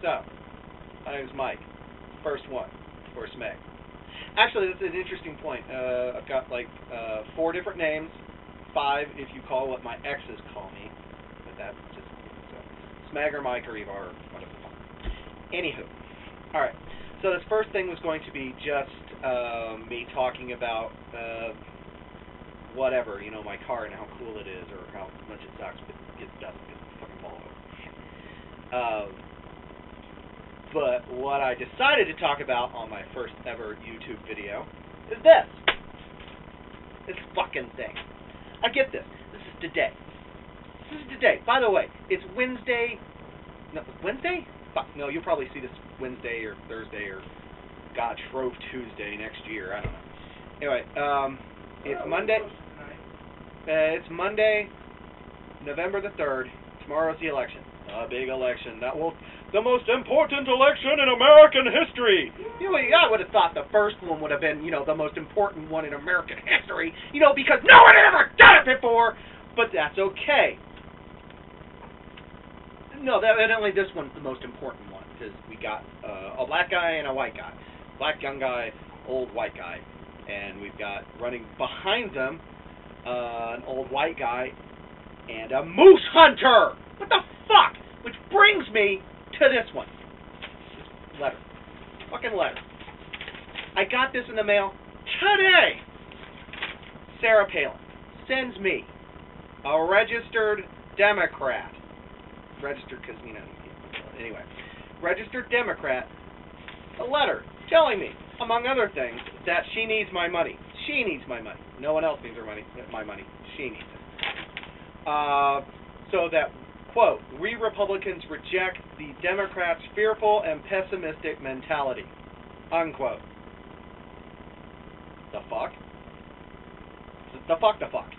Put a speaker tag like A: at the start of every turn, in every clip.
A: So, my name's Mike. First one for Smeg. Actually, that's an interesting point. I've got like 4 different names. 5 if you call what my exes call me. But that's just so. Smeg or Mike or Eva or whatever. Anywho. Alright. So this first thing was going to be just me talking about whatever, you know, my car and how cool it is or how much it sucks, but it doesn't get fucking fall over. But what I decided to talk about on my first ever YouTube video is this. This fucking thing. I get this. This is today. This is today. By the way, it's Wednesday. No, Wednesday? Fuck, no, you'll probably see this Wednesday or Thursday or, God, Shrove Tuesday next year. I don't know. Anyway, it's Monday. It's Monday, November the 3rd. Tomorrow's the election. A big election. The most important election in American history. You know, I would have thought the first one would have been, you know, the most important one in American history, you know, because no one had ever done it before. But that's okay. No, evidently this one's the most important one, because we got a black guy and a white guy. Black young guy, old white guy. And we've got running behind them an old white guy and a moose hunter. What the fuck? Which brings me to this one. This letter. Fucking letter. I got this in the mail today. Sarah Palin sends me a registered Democrat. Registered because, you know, anyway. Registered Democrat a letter telling me, among other things, that she needs my money. She needs my money. No one else needs her money. My money. She needs it. So that, quote, we Republicans reject the Democrats' fearful and pessimistic mentality, unquote. The fuck? The fuck?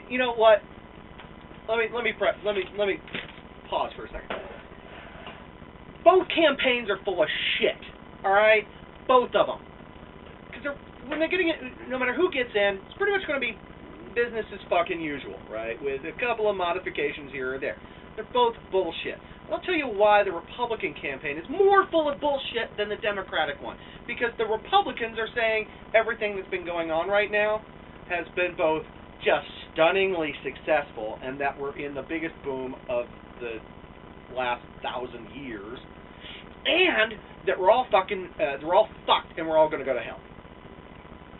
A: You know what? Let me pause for a second. Both campaigns are full of shit. All right, both of them. Because when they're getting it, no matter who gets in, it's pretty much going to be business as fucking usual, right? With a couple of modifications here or there. They're both bullshit. I'll tell you why the Republican campaign is more full of bullshit than the Democratic one. Because the Republicans are saying everything that's been going on right now has been both just stunningly successful, and that we're in the biggest boom of the last 1,000 years, and that we're all fucked and we're all going to go to hell.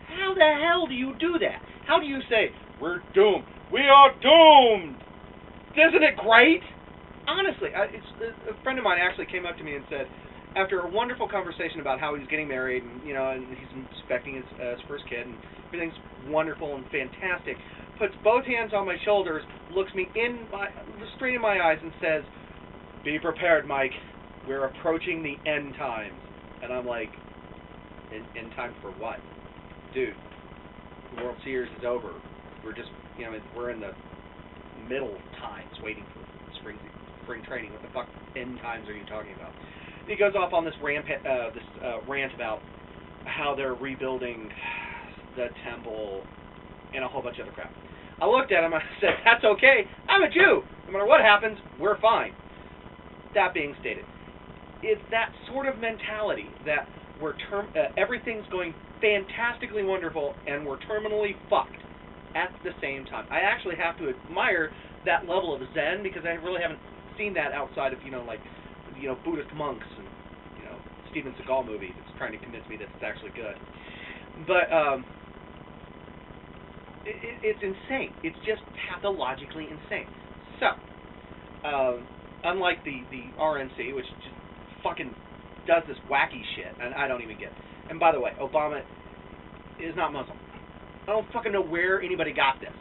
A: How the hell do you do that? How do you say, we're doomed? We are doomed! Isn't it great? Honestly, a friend of mine actually came up to me and said, after a wonderful conversation about how he's getting married, and, you know, and he's expecting his first kid, and everything's wonderful and fantastic, puts both hands on my shoulders, looks me straight in my eyes and says, be prepared, Mike. We're approaching the end times. And I'm like, end times for what? Dude, the World Series is over. We're just, you know, we're in the middle times waiting for spring training. What the fuck end times are you talking about? And he goes off on this rant about how they're rebuilding the temple and a whole bunch of other crap. I looked at him and I said, that's okay. I'm a Jew. No matter what happens, we're fine. That being stated, it's that sort of mentality that everything's going fantastically wonderful and we're terminally fucked at the same time. I actually have to admire that level of zen because I really haven't seen that outside of, you know, like, you know, Buddhist monks and, you know, Steven Seagal movie that's trying to convince me that it's actually good. But it's insane. It's just pathologically insane. So, unlike the RNC, which just fucking does this wacky shit, and I don't even get it. And by the way, Obama is not Muslim. I don't fucking know where anybody got this.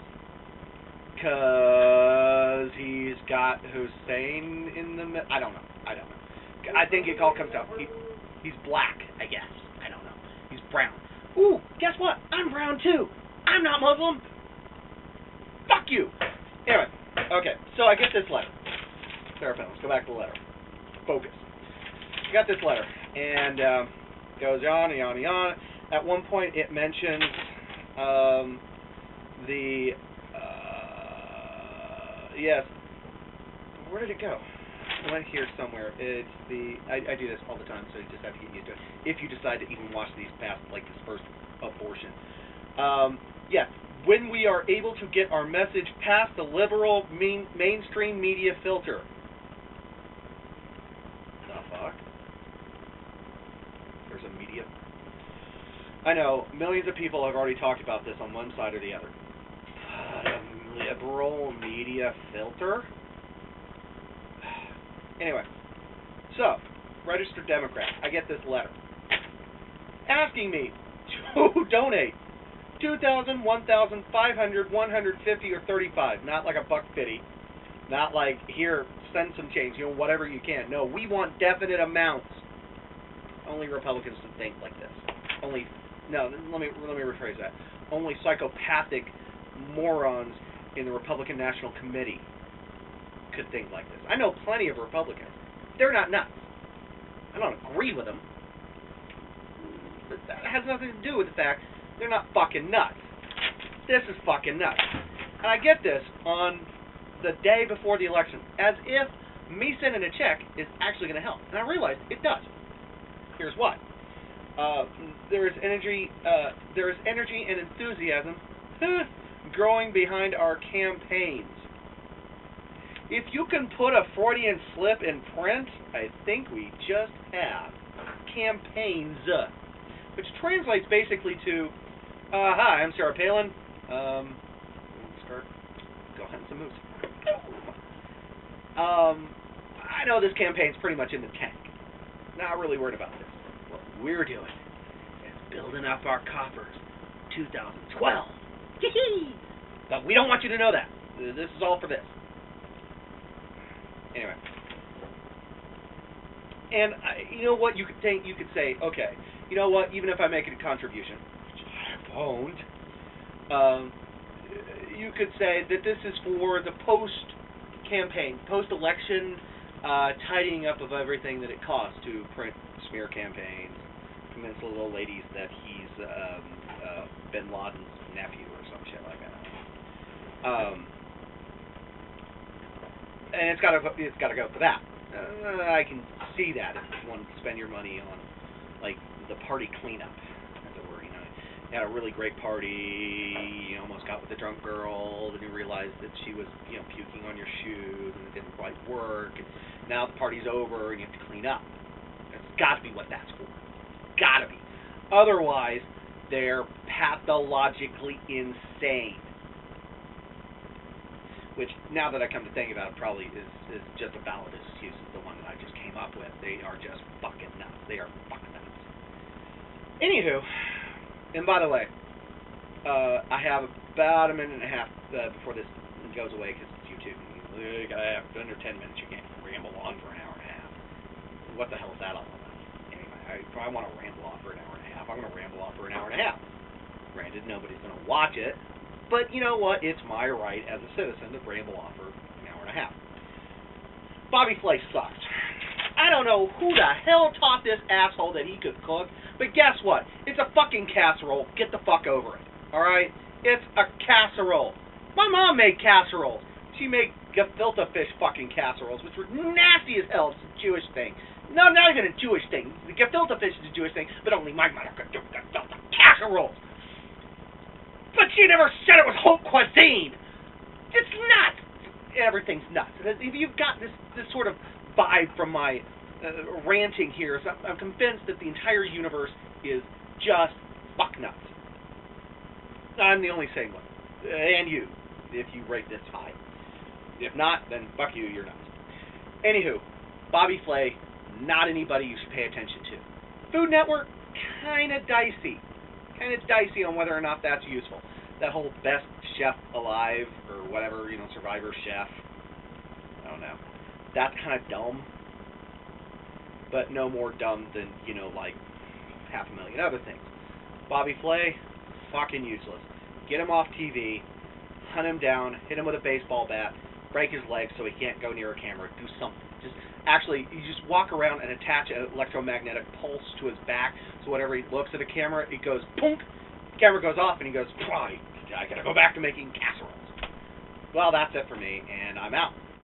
A: Because he's got Hussein in the middle. I don't know. I think it all comes out. He's black, I guess. I don't know. He's brown. Ooh, guess what? I'm brown too. I'm not Muslim. Fuck you. Anyway, okay, so I get this letter. Sarah Palin, let's go back to the letter. Focus. I got this letter, and goes on and on and on. At one point, it mentions yes. Where did it go? went here somewhere. It's the I do this all the time, so you just have to get used to it. If you decide to even watch these past, like this first abortion, yeah. When we are able to get our message past the liberal mainstream media filter. The fuck? There's a media. I know millions of people have already talked about this on one side or the other. Liberal media filter. Anyway, so, registered Democrat, I get this letter asking me to donate $2,000, $1,000, $500, $150, or $35. Not like $1.50. Not like, here, send some change, you know, whatever you can. No, we want definite amounts. Only Republicans would think like this. Let me rephrase that. Only psychopathic morons in the Republican National Committee could think like this. I know plenty of Republicans. They're not nuts. I don't agree with them. But that has nothing to do with the fact they're not fucking nuts. This is fucking nuts. And I get this on the day before the election, as if me sending a check is actually going to help. And I realize it does. Here's what. There is energy and enthusiasm growing behind our campaigns. If you can put a Freudian slip in print, I think we just have campaigns, which translates basically to, hi, I'm Sarah Palin. Go hunt some moose. I know this campaign's pretty much in the tank. Not really worried about this. What we're doing is building up our coffers. 2012. But we don't want you to know that. This is all for this. Anyway. And you know what? You could say, okay, you know what? Even if I make a contribution, which I won't, you could say that this is for the post-campaign, post-election tidying up of everything that it costs to print smear campaigns, convince the little ladies that he's Bin Laden's nephew or some shit like that. And it's got to go for that. I can see that if you want to spend your money on like the party cleanup, as it were. You know, you had a really great party, you almost got with the drunk girl, then you realized that she was, you know, puking on your shoes and it didn't quite work. And now the party's over and you have to clean up. That's got to be what that's for. Got to be. Otherwise, they're pathologically insane. Which, now that I come to think about it, probably is just a valid excuse as the one that I just came up with. They are just fucking nuts. They are fucking nuts. Anywho, and by the way, I have about a minute and a half before this goes away because it's YouTube. You gotta have under 10 minutes. You can't ramble on for an hour and a half. What the hell is that all about? Anyway, if I want to ramble on for an hour and a half, I'm going to ramble on for an hour and a half. Granted, nobody's going to watch it. But you know what? It's my right as a citizen to ramble on for an hour and a half. Bobby Flay sucks. I don't know who the hell taught this asshole that he could cook, but guess what? It's a fucking casserole. Get the fuck over it. Alright? It's a casserole. My mom made casseroles. She made gefilte fish fucking casseroles, which were nasty as hell. It's a Jewish thing. No, not even a Jewish thing. The gefilte fish is a Jewish thing, but only my mother could do gefilte casseroles. But she never said it was haute cuisine. It's nuts. Everything's nuts. If you've got this sort of vibe from my ranting here, so I'm convinced that the entire universe is just fuck nuts. I'm the only sane one. And you, if you rate this high. If not, then fuck you, you're nuts. Anywho, Bobby Flay, not anybody you should pay attention to. Food Network, kind of dicey. Kind of dicey on whether or not that's useful. That whole best chef alive or whatever, you know, Survivor Chef. I don't know. That's kind of dumb. But no more dumb than, you know, like 500,000 other things. Bobby Flay, fucking useless. Get him off TV, hunt him down, hit him with a baseball bat, break his leg so he can't go near a camera. Do something. You just walk around and attach an electromagnetic pulse to his back, so whenever he looks at a camera, it goes punk. The camera goes off, and he goes, I gotta go back to making casseroles. Well, that's it for me, and I'm out.